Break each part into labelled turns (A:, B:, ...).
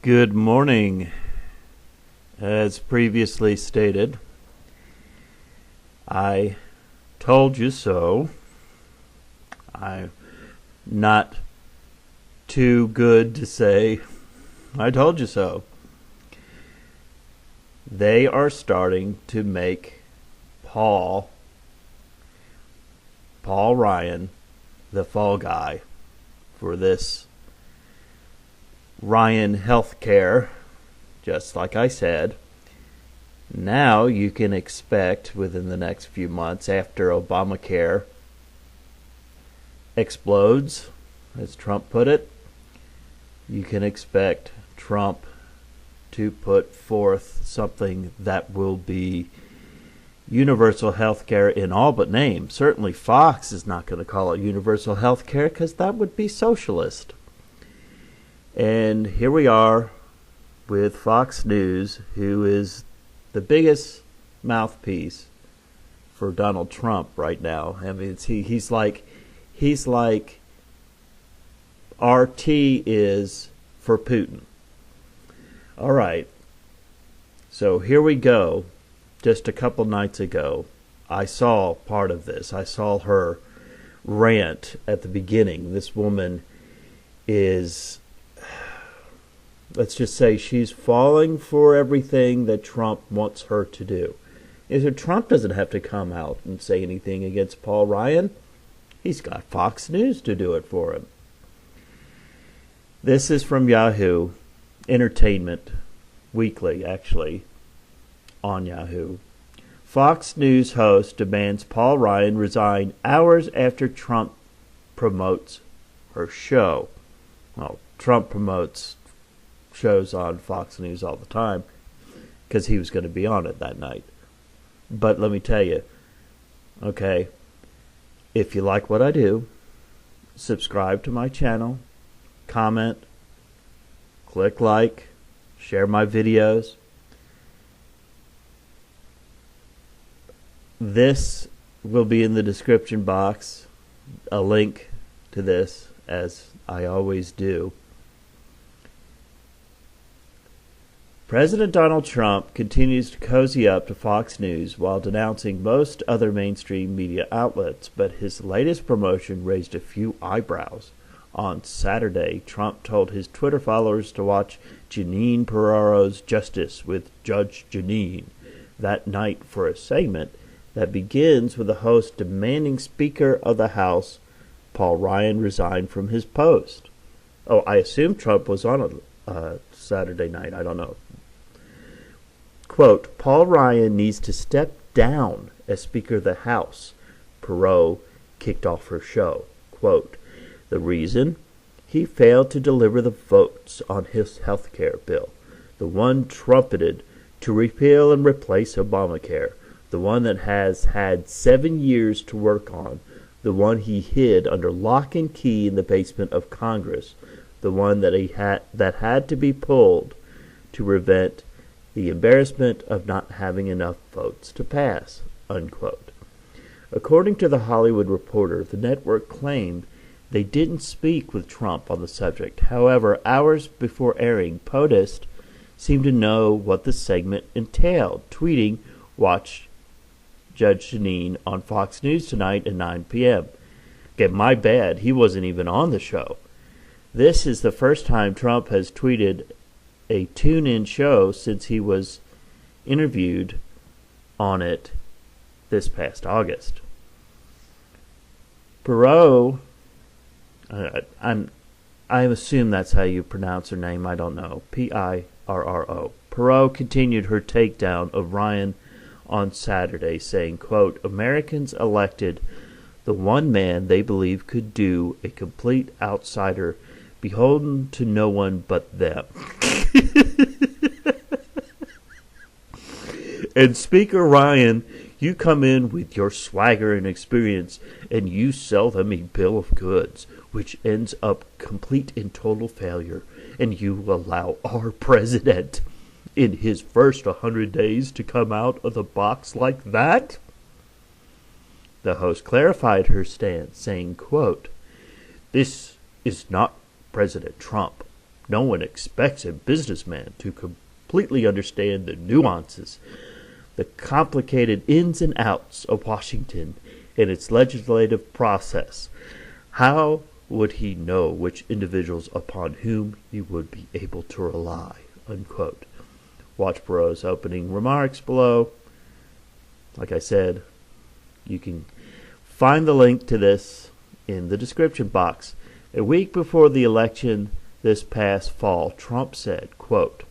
A: Good morning. As previously stated, I told you so. I'm not too good to say, I told you so. They are starting to make Paul Ryan the fall guy for this Ryan Healthcare. Just like I said, now you can expect within the next few months, after Obamacare explodes, as Trump put it, you can expect Trump to put forth something that will be universal health care in all but name. Certainly Fox is not going to call it universal health care because that would be socialist. And here we are with Fox News, who is the biggest mouthpiece for Donald Trump right now. I mean, he's like RT is for Putin. All right. So here we go. Just a couple nights ago, I saw part of this. I saw her rant at the beginning. This woman is, let's just say, she's falling for everything that Trump wants her to do. So Trump doesn't have to come out and say anything against Paul Ryan. He's got Fox News to do it for him. This is from Yahoo Entertainment Weekly, actually, on Yahoo. Fox News host demands Paul Ryan resign hours after Trump promotes her show. Well, Trump promotes shows on Fox News all the time because he was going to be on it that night. But let me tell you, okay, if you like what I do, subscribe to my channel, comment, click like, share my videos. This will be in the description box, a link to this, as I always do. President Donald Trump continues to cozy up to Fox News while denouncing most other mainstream media outlets, but his latest promotion raised a few eyebrows. On Saturday, Trump told his Twitter followers to watch Jeanine Pirro's Justice with Judge Jeanine that night for a segment that begins with the host demanding Speaker of the House Paul Ryan resign from his post. Oh, I assume Trump was on a Saturday night. I don't know. Quote, Paul Ryan needs to step down as Speaker of the House, Pirro kicked off her show. Quote, the reason? He failed to deliver the votes on his health care bill, the one trumpeted to repeal and replace Obamacare, the one that has had 7 years to work on, the one he hid under lock and key in the basement of Congress, the one that had to be pulled to prevent the embarrassment of not having enough votes to pass, unquote. According to The Hollywood Reporter, the network claimed they didn't speak with Trump on the subject. However, hours before airing, POTUS seemed to know what the segment entailed, tweeting, watch Judge Jeanine on Fox News tonight at 9 p.m. Okay, my bad. He wasn't even on the show. This is the first time Trump has tweeted a tune-in show since he was interviewed on it this past August. Pirro, I assume that's how you pronounce her name. I don't know. Pirro. Pirro continued her takedown of Ryan on Saturday, saying, quote, Americans elected the one man they believe could do a complete outsider, beholden to no one but them. And Speaker Ryan, you come in with your swagger and experience, and you sell them a bill of goods, which ends up complete and total failure, and you allow our president in his first 100 days to come out of the box like that? The host clarified her stance, saying, quote, this is not President Trump. No one expects a businessman to completely understand the nuances, the complicated ins and outs of Washington and its legislative process. How would he know which individuals upon whom he would be able to rely?" Unquote. Watch Perot's opening remarks below. Like I said, you can find the link to this in the description box. A week before the election this past fall, Trump said, quote,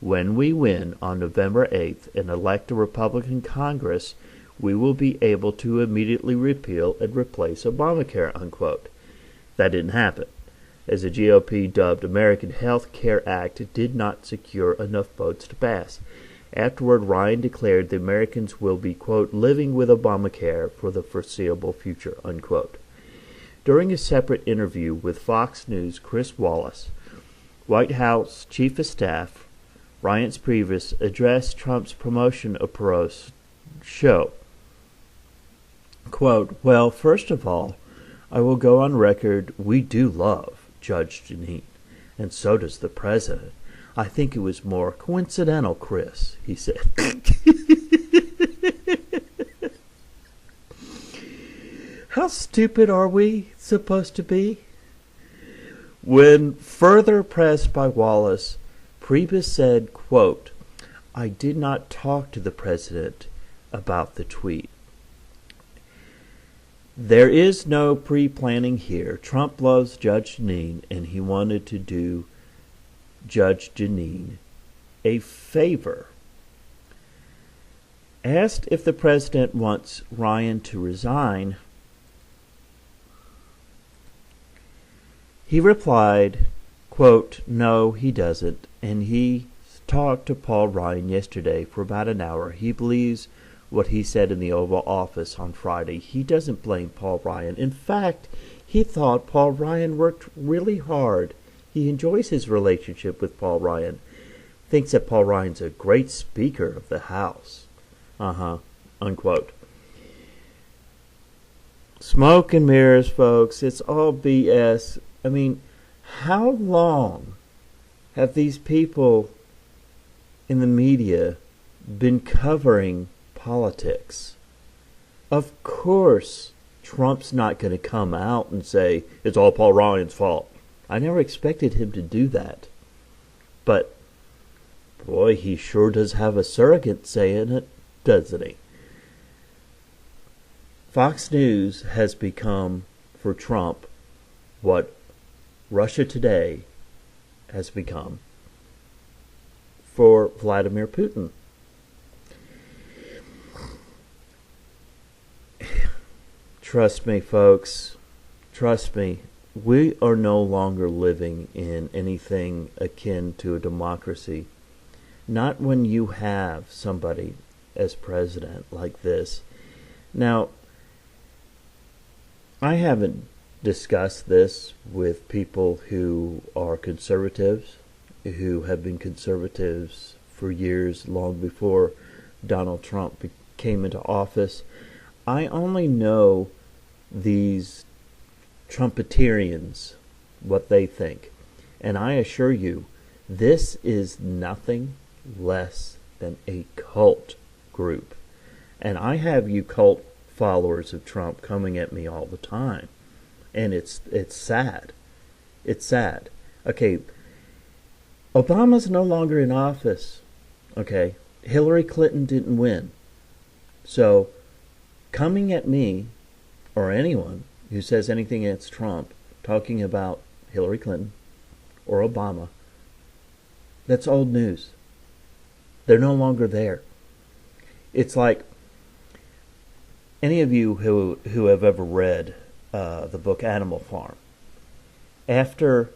A: "When we win on November 8th and elect a Republican Congress, we will be able to immediately repeal and replace Obamacare," unquote. That didn't happen, as the GOP dubbed American Health Care Act did not secure enough votes to pass. Afterward, Ryan declared the Americans will be, quote, "living with Obamacare for the foreseeable future," unquote. During a separate interview with Fox News' Chris Wallace, White House Chief of Staff Reince Priebus addressed Trump's promotion of Perot's show. Quote, "Well, first of all, I will go on record, we do love Judge Jeanine, and so does the president. I think it was more coincidental, Chris," he said. How stupid are we supposed to be? When further pressed by Wallace, Priebus said, quote, "I did not talk to the president about the tweet. There is no pre-planning here. Trump loves Judge Jeanine, and he wanted to do Judge Jeanine a favor." Asked if the president wants Ryan to resign, he replied, quote, "No, he doesn't, and he talked to Paul Ryan yesterday for about an hour. He believes what he said in the Oval Office on Friday. He doesn't blame Paul Ryan. In fact, he thought Paul Ryan worked really hard. He enjoys his relationship with Paul Ryan. Thinks that Paul Ryan's a great Speaker of the House." Unquote. Smoke and mirrors, folks. It's all BS. I mean, how long have these people in the media been covering politics? Of course, Trump's not going to come out and say, "It's all Paul Ryan's fault." I never expected him to do that. But, boy, he sure does have a surrogate saying it, doesn't he? Fox News has become, for Trump, what Russia Today has become for Vladimir Putin. Trust me, folks. Trust me. We are no longer living in anything akin to a democracy. Not when you have somebody as president like this. Now, I haven't discussed this with people who are conservatives, who have been conservatives for years, long before Donald Trump came into office. I only know these Trumpeterians, what they think. And I assure you, this is nothing less than a cult group. And I have you cult followers of Trump coming at me all the time. And it's sad. It's sad. Okay, Obama's no longer in office. Okay, Hillary Clinton didn't win. So, coming at me, or anyone who says anything against Trump, talking about Hillary Clinton or Obama, that's old news. They're no longer there. It's like any of you who have ever read the book Animal Farm. After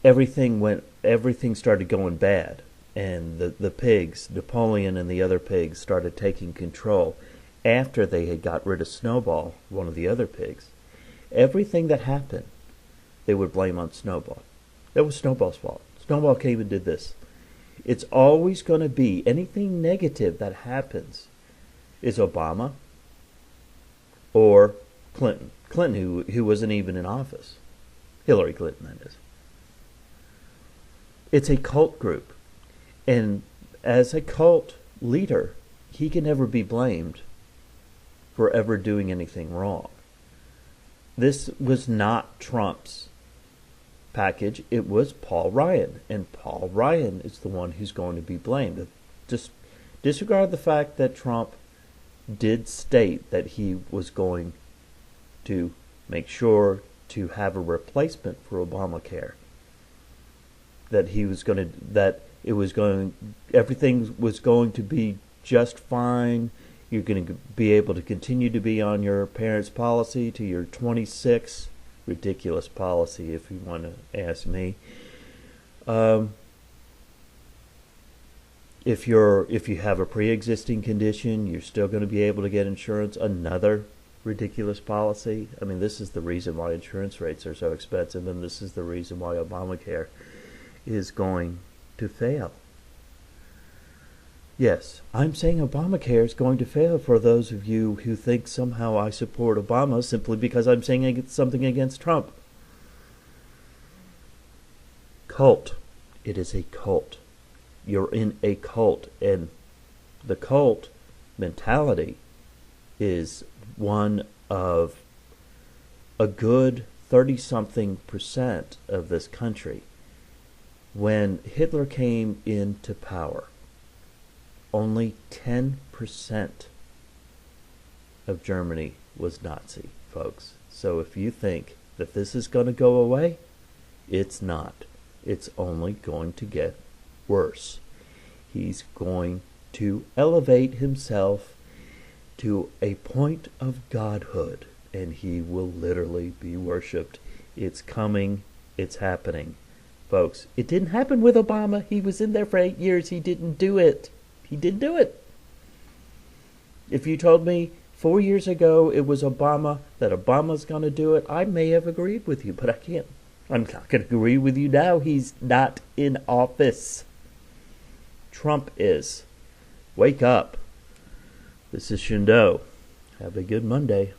A: everything started going bad, and the pigs, Napoleon and the other pigs, started taking control. After they had got rid of Snowball, one of the other pigs, everything that happened, they would blame on Snowball. That was Snowball's fault. Snowball came and did this. It's always going to be anything negative that happens is Obama or Clinton. Clinton, who wasn't even in office. Hillary Clinton, that is. It's a cult group. And as a cult leader, he can never be blamed for ever doing anything wrong. This was not Trump's package. It was Paul Ryan. And Paul Ryan is the one who's going to be blamed. Just disregard the fact that Trump did state that he was going to make sure to have a replacement for Obamacare. That he was going to, that it was going, everything was going to be just fine. You're going to be able to continue to be on your parents' policy to your 26. Ridiculous policy, if you want to ask me. If you have a pre-existing condition, you're still going to be able to get insurance. Another ridiculous policy. I mean, this is the reason why insurance rates are so expensive, and this is the reason why Obamacare is going to fail. Yes, I'm saying Obamacare is going to fail for those of you who think somehow I support Obama simply because I'm saying something against Trump. Cult. It is a cult. You're in a cult, and the cult mentality is one of a good 30-something% of this country. When Hitler came into power, only 10% of Germany was Nazi, folks. So if you think that this is going to go away, it's not. It's only going to get worse. He's going to elevate himself to a point of godhood, and he will literally be worshipped. It's coming. It's happening. Folks, it didn't happen with Obama. He was in there for 8 years. He didn't do it. He didn't do it. If you told me 4 years ago it was Obama, that Obama's going to do it, I may have agreed with you, but I can't. I'm not going to agree with you now. He's not in office. Trump is. Wake up. This is Shindo. Have a good Monday.